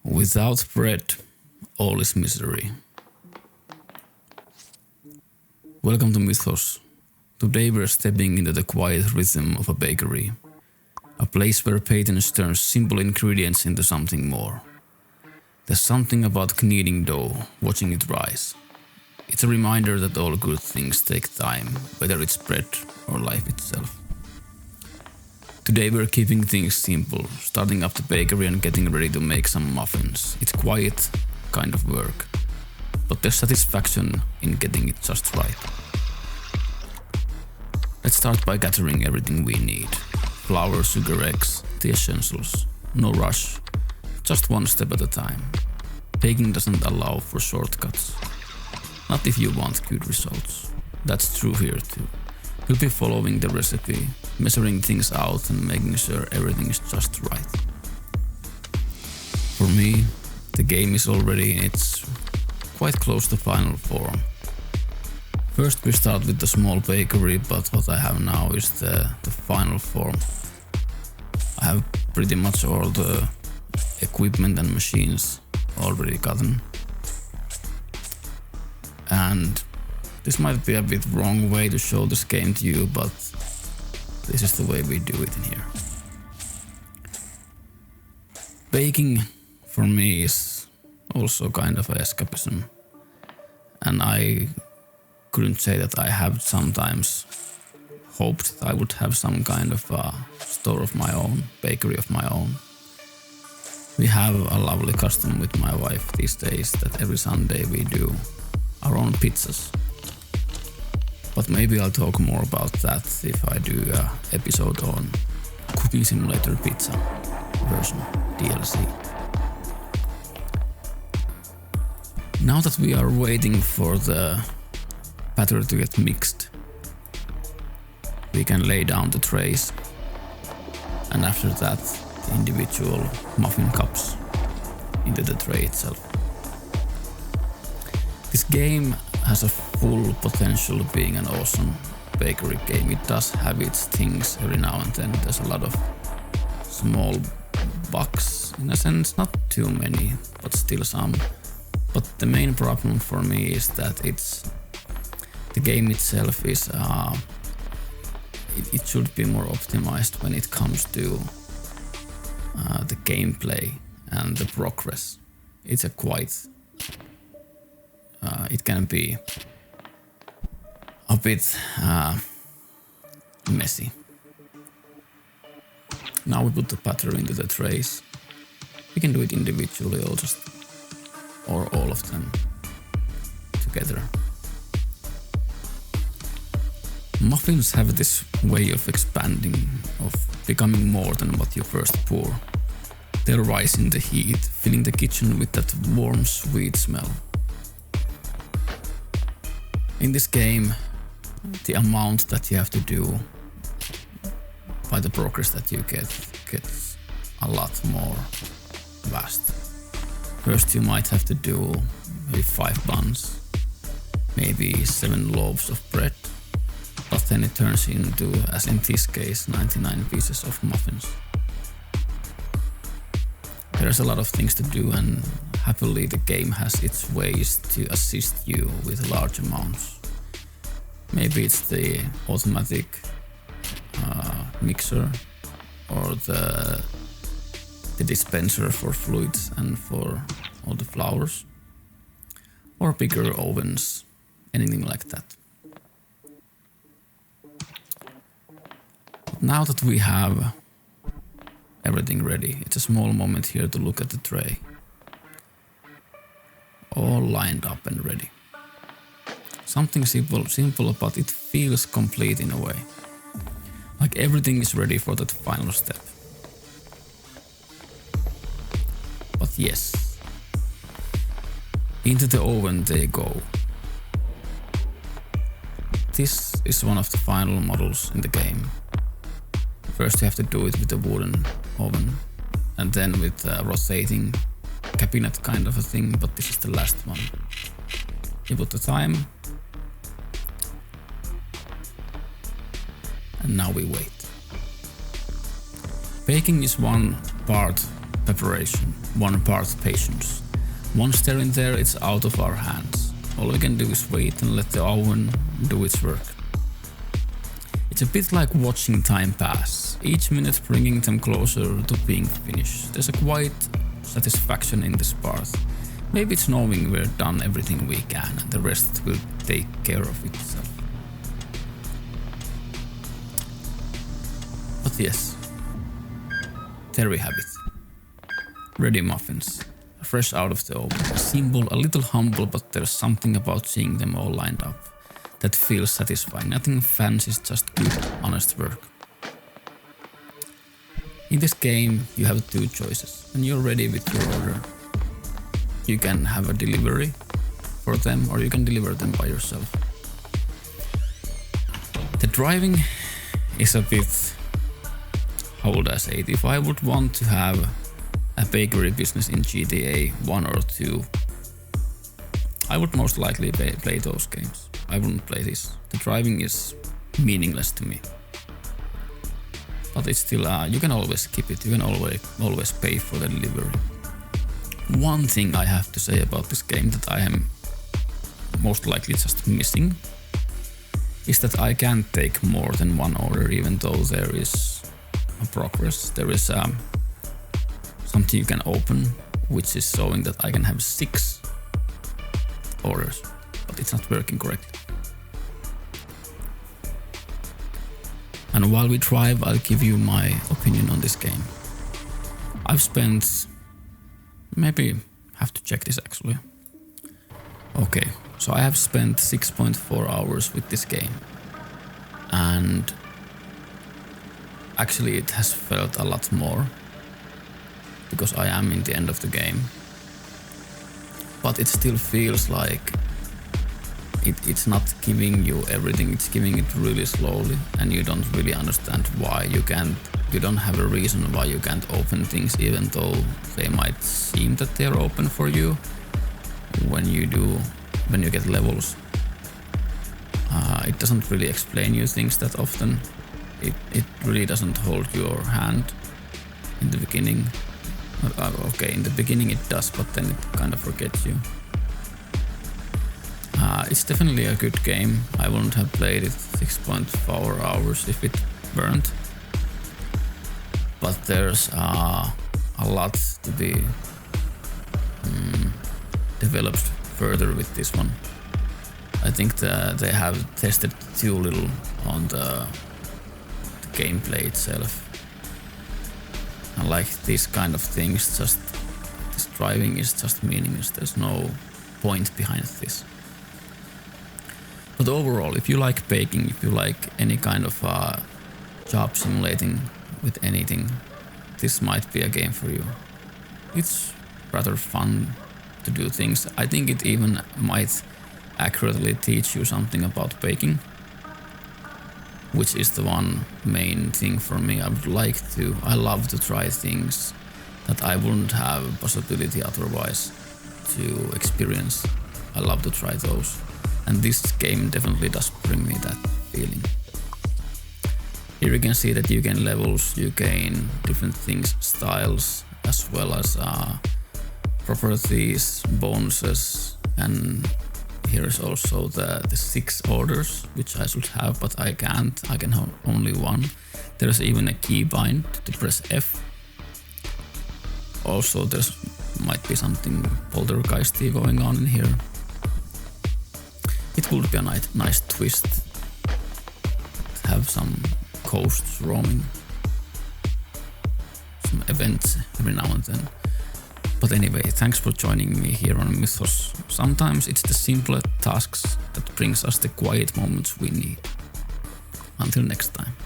Without bread, all is misery. Welcome to Mythos. Today we're stepping into the quiet rhythm of a bakery. A place where patience turns simple ingredients into something more. There's something about kneading dough, watching it rise. It's a reminder that all good things take time, whether it's bread or life itself. Today we're keeping things simple, starting up the bakery and getting ready to make some muffins. It's quiet kind of work, but there's satisfaction in getting it just right. Let's start by gathering everything we need. Flour, sugar, eggs, the essentials. No rush, just one step at a time. Baking doesn't allow for shortcuts. Not if you want good results. That's true here too. You'll be following the recipe, measuring things out and making sure everything is just right. For me, the game is already in its quite close to final form. First we start with the small bakery, but what I have now is the final form. I have pretty much all the equipment and machines already gotten. And this might be a bit wrong way to show this game to you, but this is the way we do it in here. Baking for me is also kind of an escapism. And I couldn't say that I have sometimes hoped that I would have some kind of a store of my own, bakery of my own. We have a lovely custom with my wife these days that every Sunday we do our own pizzas. But maybe I'll talk more about that if I do an episode on Cooking Simulator Pizza version DLC. Now that we are waiting for the batter to get mixed, we can lay down the trays, and after that the individual muffin cups into the tray itself. This game has a full potential of being an awesome bakery game. It does have its things every now and then. There's a lot of small bugs, in a sense, not too many, but still some. But the main problem for me is that the game itself is it should be more optimized when it comes to the gameplay and the progress. It's a quite it can be a bit messy. Now we put the batter into the trays. We can do it individually or all of them together. Muffins have this way of expanding, of becoming more than what you first pour. They'll rise in the heat, filling the kitchen with that warm, sweet smell. In this game, the amount that you have to do by the progress that you get gets a lot more vast. First you might have to do maybe 5 buns, maybe 7 loaves of bread, but then it turns into, as in this case, 99 pieces of muffins. There's a lot of things to do, and happily the game has its ways to assist you with large amounts. Maybe it's the automatic mixer or the dispenser for fluids and for all the flours, or bigger ovens, anything like that. But now that we have everything ready, it's a small moment here to look at the tray. All lined up and ready. Something simple, but it feels complete in a way. Like everything is ready for that final step. But yes, into the oven they go. This is one of the final models in the game. First you have to do it with a wooden oven, and then with a rotating cabinet kind of a thing, but this is the last one. You put the time, and now we wait. Baking is one part preparation, 1 part patience. Once they're in there, it's out of our hands. All we can do is wait and let the oven do its work. It's a bit like watching time pass, each minute bringing them closer to being finished. There's a quiet satisfaction in this part. Maybe it's knowing we're done everything we can and the rest will take care of itself. But yes, there we have it. Ready muffins, fresh out of the oven. Simple, a little humble, but there's something about seeing them all lined up that feels satisfying. Nothing fancy, just good, honest work. In this game, you have 2 choices. When you're ready with your order, you can have a delivery for them or you can deliver them by yourself. The driving is a bit, how would I say it? If I would want to have a bakery business in GTA 1 or 2, I would most likely play those games. I wouldn't play this. The driving is meaningless to me. But it's still, you can always skip it. You can always pay for the delivery. One thing I have to say about this game that I am most likely just missing is that I can't take more than 1 order, even though there is a progress. There is something you can open, which is showing that I can have 6 orders, but it's not working correctly. And while we drive, I'll give you my opinion on this game. I've spent, maybe have to check this actually. Okay, so I have spent 6.4 hours with this game. And actually it has felt a lot more because I am in the end of the game. But it still feels like it's not giving you everything, it's giving it really slowly and you don't really understand why you don't have a reason why you can't open things even though they might seem that they're open for you when you get levels. It doesn't really explain you things that often. It really doesn't hold your hand in the beginning. Okay, in the beginning it does, but then it kind of forgets you. It's definitely a good game. I wouldn't have played it 6.4 hours if it weren't. But there's a lot to be developed further with this one. I think they have tested too little on the gameplay itself. And like these kind of things, just this driving is just meaningless. There's no point behind this. But overall, if you like baking, if you like any kind of job simulating with anything, this might be a game for you. It's rather fun to do things. I think it even might accurately teach you something about baking, which is the one main thing for me. I love to try things that I wouldn't have a possibility otherwise to experience. I love to try those. And this game definitely does bring me that feeling. Here you can see that you gain levels, you gain different things, styles, as well as properties, bonuses, and here is also the 6 orders, which I should have, but I can't. I can have only 1. There's even a keybind to press F. Also, there might be something poltergeisty going on in here. It would be a nice twist to have some ghosts roaming, some events every now and then. But anyway, thanks for joining me here on Mythos. Sometimes it's the simpler tasks that brings us the quiet moments we need. Until next time.